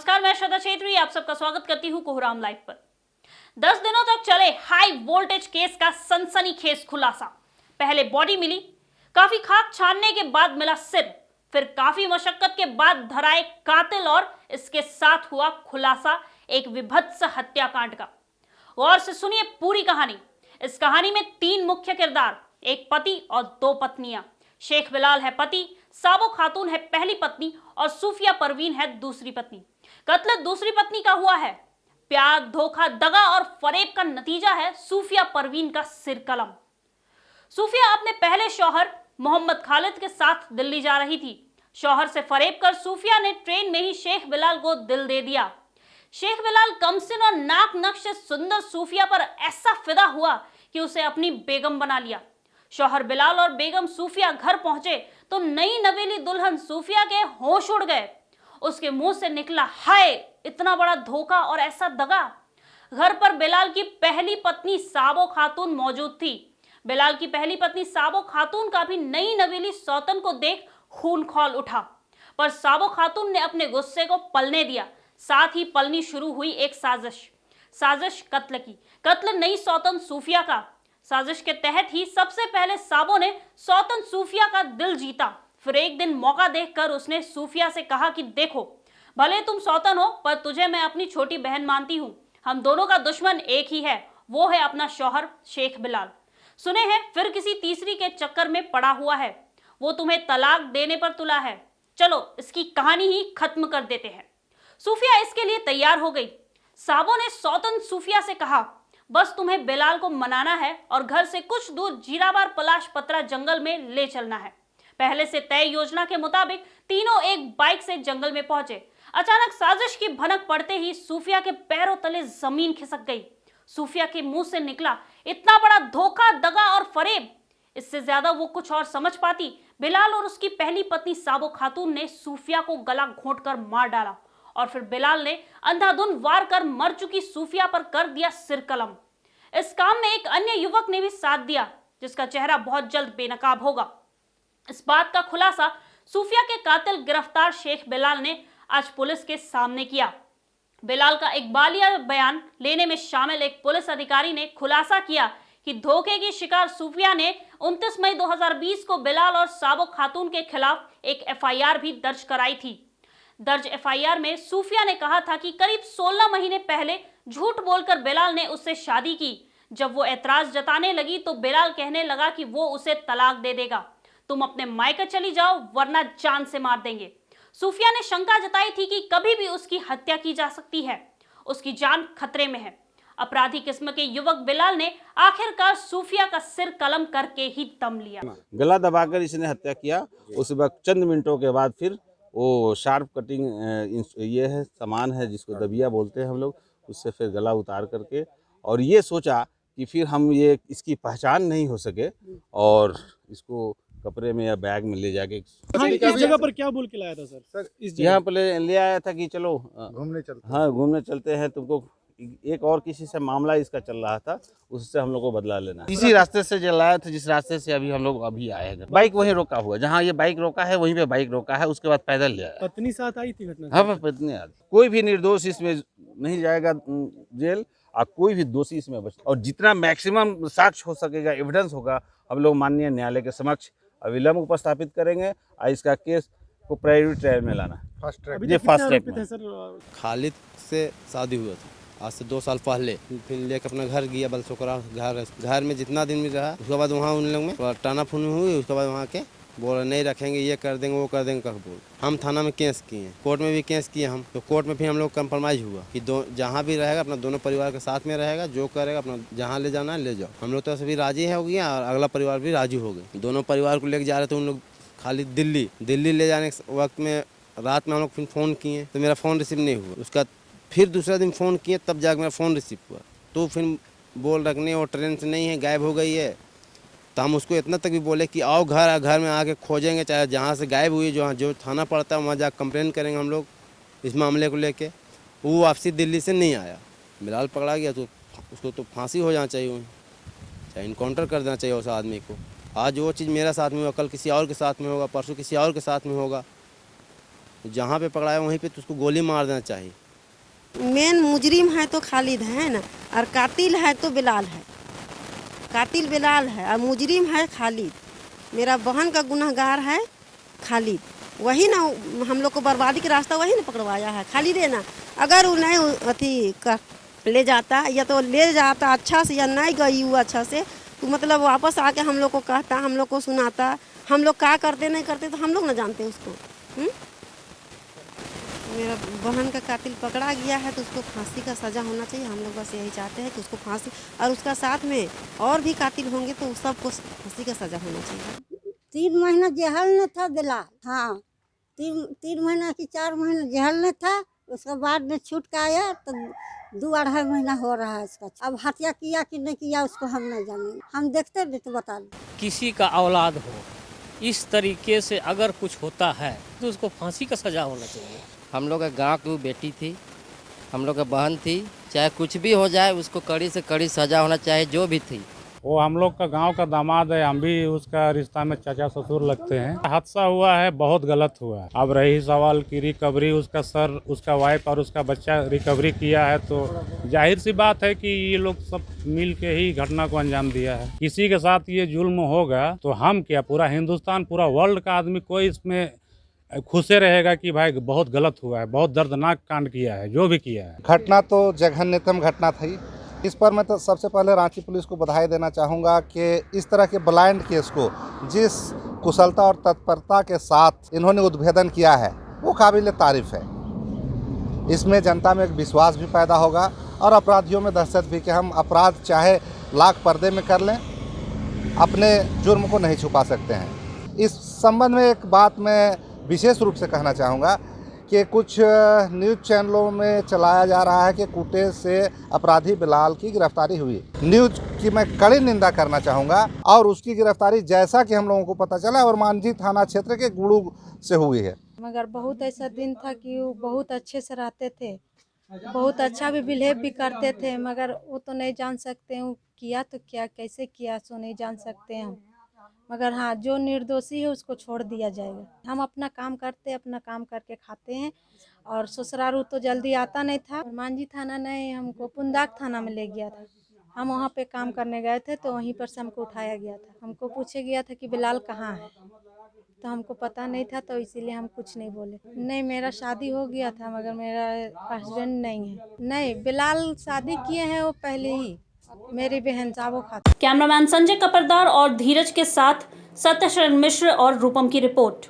नमस्कार, मैं श्रद्धा छेत्री आप सबका स्वागत करती हूं कोहराम लाइव पर। 10 दिनों तक चले हाई वोल्टेज केस का सनसनीखेज खुलासा। पहले बॉडी मिली, काफी खाक छानने के बाद मिला सिर, फिर काफी मशक्कत के बाद धराए कातिल और इसके साथ हुआ खुलासा एक विभत्स हत्याकांड का। गौर से सुनिए पूरी कहानी। इस कहानी में 3 मुख्य किरदार, एक पति और 2 पत्नियां। शेख बिलाल है पति, साबो खातून है पहली पत्नी और सूफिया परवीन है दूसरी पत्नी। कत्ल दूसरी पत्नी का हुआ है। प्यार, धोखा, दगा और फरेब का नतीजा है सूफिया परवीन का सिर कलम। सूफिया अपने पहले शौहर मोहम्मद खालिद के साथ दिल्ली जा रही थी। शौहर से फरेब कर सूफिया ने ट्रेन में ही शेख बिलाल को दिल दे दिया। शेख बिलाल कमसिन और नाक नक्श से सुंदर सूफिया पर ऐसा फिदा हुआ कि उसे अपनी बेगम बना लिया। शौहर बिलाल और बेगम सूफिया घर पहुंचे तो नई नवेली दुल्हन सूफिया के होश उड़ गए। उसके मुंह से निकला, हाय इतना बड़ा धोखा और ऐसा दगा। घर पर बिलाल की पहली पत्नी साबो खातून मौजूद थी। बिलाल की पहली पत्नी साबो खातून का भी नई नवेली सौतन को देख खून खौल उठा, पर साबो खातून ने अपने गुस्से को पलने दिया। साथ ही पलनी शुरू हुई एक साजिश कत्ल की। कत्ल नई सौतन सूफिया का। साजिश के तहत ही सबसे पहले साबो ने सौतन सूफिया का दिल जीता। फिर एक दिन मौका देखकर उसने सूफिया से कहा कि देखो, भले तुम सौतन हो पर तुझे मैं अपनी छोटी बहन मानती हूँ। हम दोनों का दुश्मन एक ही है, वो है अपना शौहर शेख बिलाल। सुने हैं फिर किसी तीसरी के चक्कर में पड़ा हुआ है, वो तुम्हें तलाक देने पर तुला है। चलो इसकी कहानी ही खत्म कर देते हैं। सूफिया इसके लिए तैयार हो गई। साबो ने सौतन सूफिया से कहा, बस तुम्हें बिलाल को मनाना है और घर से कुछ दूर जीराबार पलाश पत्रा जंगल में ले चलना है। पहले से तय योजना के मुताबिक तीनों एक बाइक से जंगल में पहुंचे। अचानक साजिश की भनक पड़ते ही सूफिया के पैरों तले जमीन खिसक गई। सूफिया के मुंह से निकला, इतना बड़ा धोखा, दगा और फरेब। इससे ज्यादा वो कुछ और समझ पाती। बिलाल और उसकी पहली पत्नी साबो खातून ने सूफिया को गला घोंटकर मार डाला और फिर बिलाल ने अंधाधुंध वार कर मर चुकी सूफिया पर कर दिया सिर कलम। इस काम में एक अन्य युवक ने भी साथ दिया, जिसका चेहरा बहुत जल्द बेनकाब होगा। इस बात का खुलासा सूफिया के कातिल गिरफ्तार शेख बिलाल ने आज पुलिस के सामने किया। बिलाल का इकबालिया बयान लेने में शामिल एक पुलिस अधिकारी ने खुलासा किया कि धोखे की शिकार सूफिया ने 29 मई 2020 को बिलाल और साबो खातून के खिलाफ एक एफआईआर भी दर्ज कराई थी। दर्ज एफआईआर में सूफिया ने कहा था कि करीब 16 महीने पहले झूठ बोलकर बिलाल ने उससे शादी की। जब वो ऐतराज जताने लगी तो बिलाल कहने लगा कि वो उसे तलाक दे देगा, तुम अपने मायके चली जाओ वरना जान से मार देंगे। सूफिया ने शंका जताई थी कि कभी भी उसकी हत्या की जा सकती है, उसकी जान खतरे में है। अपराधी किस्म के युवक बिलाल ने आखिरकार सूफिया का सिर कलम करके ही दम लिया। गला दबाकर इसने हत्या किया। उस वक्त चंद मिनटों के बाद फिर वो शार्प कटिंग ये है सामान है जिसको दबिया बोलते हैं हम लोग, उससे फिर गला उतार करके और ये सोचा कि फिर हम ये इसकी पहचान नहीं हो सके और इसको कपड़े में या बैग में ले जाके इस जगह पर क्या बोल के लाया था सर? इस यहाँ पर ले आया था कि चलो घूमने चलते हैं, तुमको एक और किसी से मामला इसका चल रहा था, उससे हम लोग को बदला लेना। इसी रास्ते से जलाया था जिस रास्ते से अभी हम लोग अभी आए हैं। बाइक वहीं रोका हुआ, जहाँ ये बाइक रोका है वहीं पे बाइक रोका है, उसके बाद पैदल ले आया। पत्नी साथ आई थी घटना? हाँ पत्नी आई। कोई भी निर्दोष इसमें नहीं जाएगा जेल और कोई भी दोषी इसमें बच, और जितना मैक्सिमम साक्ष्य हो सकेगा, एविडेंस होगा, हम लोग माननीय न्यायालय के समक्ष अविलंब उपस्थापित करेंगे और इसका केस को प्रायोरिटी ट्रायल में लाना। फास्ट ट्रैक में सर खालिद से शादी हुआ था आज से 2 साल पहले। फिर लेकर अपना घर गया बलसोकरा। घर में जितना दिन भी रहा, उसके बाद वहाँ उन लोग में टाना फुनी हुई। उसके बाद वहाँ के बोला नहीं रखेंगे, ये कर देंगे वो कर देंगे कह बोल। हम थाना में केस किए, कोर्ट में भी केस किए हम। तो कोर्ट में फिर हम लोग कंप्रोमाइज हुआ कि जहाँ भी रहेगा अपना दोनों परिवार के साथ में रहेगा, जो करेगा अपना जहाँ ले जाना है ले जाओ। हम लोग तो सभी राजी हो गया और अगला परिवार भी राजी हो गए। दोनों परिवार को लेकर जा रहे थे उन लोग खाली दिल्ली ले जाने के वक्त में रात में हम लोग फिर फ़ोन किए तो मेरा फ़ोन रिसीव नहीं हुआ। उसका फिर दूसरा दिन फ़ोन किए तब जाकर मेरा फ़ोन रिसीव हुआ। तो फिर बोल रखने और ट्रेन से नहीं है, गायब हो गई है। तो हम उसको इतना तक भी बोले कि आओ घर में आके खोजेंगे, चाहे जहाँ से गायब हुई जो थाना पड़ता है वहाँ जाकर कंप्लेन करेंगे हम लोग इस मामले को लेके। वो वापसी दिल्ली से नहीं आया। बिलाल पकड़ा गया तो उसको तो फांसी हो जाना चाहिए, चाहे इनकाउंटर कर देना चाहिए उस आदमी को। आज वो चीज़ मेरा साथ में होगा, कल किसी और के साथ में होगा, परसों किसी और के साथ में होगा। जहाँ पे पकड़ाया वहीं पे तो उसको गोली मार देना चाहिए। मेन मुजरिम है तो खालिद है ना, और कातिल है तो बिलाल है। कातिल बिलाल है और मुजरिम है खालिद। मेरा बहन का गुनहगार है खालिद। वही ना हम लोग को बर्बादी का रास्ता वही ना पकड़वाया है, खालिद है ना। अगर वो नहीं अथी ले जाता या तो ले जाता अच्छा से, या नहीं गई वो अच्छा से, तो मतलब वापस आके हम लोग को कहता, हम लोग को सुनाता। हम लोग क्या करते नहीं करते तो हम लोग ना जानते उसको। मेरा बहन का कातिल पकड़ा गया है तो उसको फांसी का सज़ा होना चाहिए। हम लोग बस यही चाहते हैं कि उसको फांसी, और उसका साथ में और भी कातिल होंगे तो सबको फांसी का सज़ा होना चाहिए। 3 महीना जेल में था बिलाल। हाँ, 3 महीना की 4 महीना जेल में था। उसके बाद में छूट के आया तो 2-2.5 महीना हो रहा है इसका। अब हत्या किया कि नहीं किया उसको हम नहीं जानेंगे, हम देखते भी तो बता दें। किसी का औलाद हो इस तरीके से अगर कुछ होता है तो उसको फांसी का सजा होना चाहिए। हम लोग का गांव की बेटी थी, हम लोग का बहन थी, चाहे कुछ भी हो जाए उसको कड़ी से कड़ी सजा होना चाहिए, जो भी थी। वो हम लोग का गांव का दामाद है, हम भी उसका रिश्ता में चाचा ससुर लगते हैं। हादसा हुआ है, बहुत गलत हुआ है। अब रही सवाल की रिकवरी, उसका सर, उसका वाइफ और उसका बच्चा रिकवरी किया है, तो जाहिर सी बात है कि ये लोग सब मिल के ही घटना को अंजाम दिया है। किसी के साथ ये जुल्म होगा तो हम क्या, पूरा हिंदुस्तान, पूरा वर्ल्ड का आदमी कोई इसमें खुशे रहेगा कि भाई बहुत गलत हुआ है, बहुत दर्दनाक कांड किया है जो भी किया है। घटना तो जघन्यतम घटना थी। इस पर मैं तो सबसे पहले रांची पुलिस को बधाई देना चाहूँगा कि इस तरह के ब्लाइंड केस को जिस कुशलता और तत्परता के साथ इन्होंने उद्भेदन किया है वो काबिल तारीफ़ है। इसमें जनता में एक विश्वास भी पैदा होगा और अपराधियों में दहशत भी कि हम अपराध चाहे लाख पर्दे में कर लें, अपने जुर्म को नहीं छुपा सकते हैं। इस संबंध में एक बात मैं विशेष रूप से कहना चाहूँगा कि कुछ न्यूज़ चैनलों में चलाया जा रहा है कि कुटे से अपराधी बिलाल की गिरफ्तारी हुई। न्यूज़ की मैं कड़ी निंदा करना चाहूँगा और उसकी गिरफ्तारी जैसा कि हम लोगों को पता चला और मांझी थाना क्षेत्र के गुड़ू से हुई है। मगर बहुत ऐसा दिन था कि वो बहुत अच्छे से रहते थे, बहुत अच्छा भी बिहेव भी करते थे, मगर वो तो नहीं जान सकते हैं किया तो क्या, कैसे किया सो नहीं जान सकते हैं हम। मगर हाँ, जो निर्दोषी है उसको छोड़ दिया जाएगा। हम अपना काम करते, अपना काम करके खाते हैं। और ससुरारू तो जल्दी आता नहीं था। मांझी थाना ने हमको पुंदाक थाना में ले गया था। हम वहाँ पे काम करने गए थे तो वहीं पर से हमको उठाया गया था। हमको पूछे गया था कि बिलाल कहाँ है, तो हमको पता नहीं था, तो इसीलिए हम कुछ नहीं बोले। नहीं, मेरा शादी हो गया था मगर मेरा हस्बैंड नहीं है। नहीं, बिलाल शादी किए हैं वो पहले ही, मेरी बहन जाबो खाती। कैमरामैन संजय कपरदार और धीरज के साथ सत्यशरण मिश्र और रूपम की रिपोर्ट।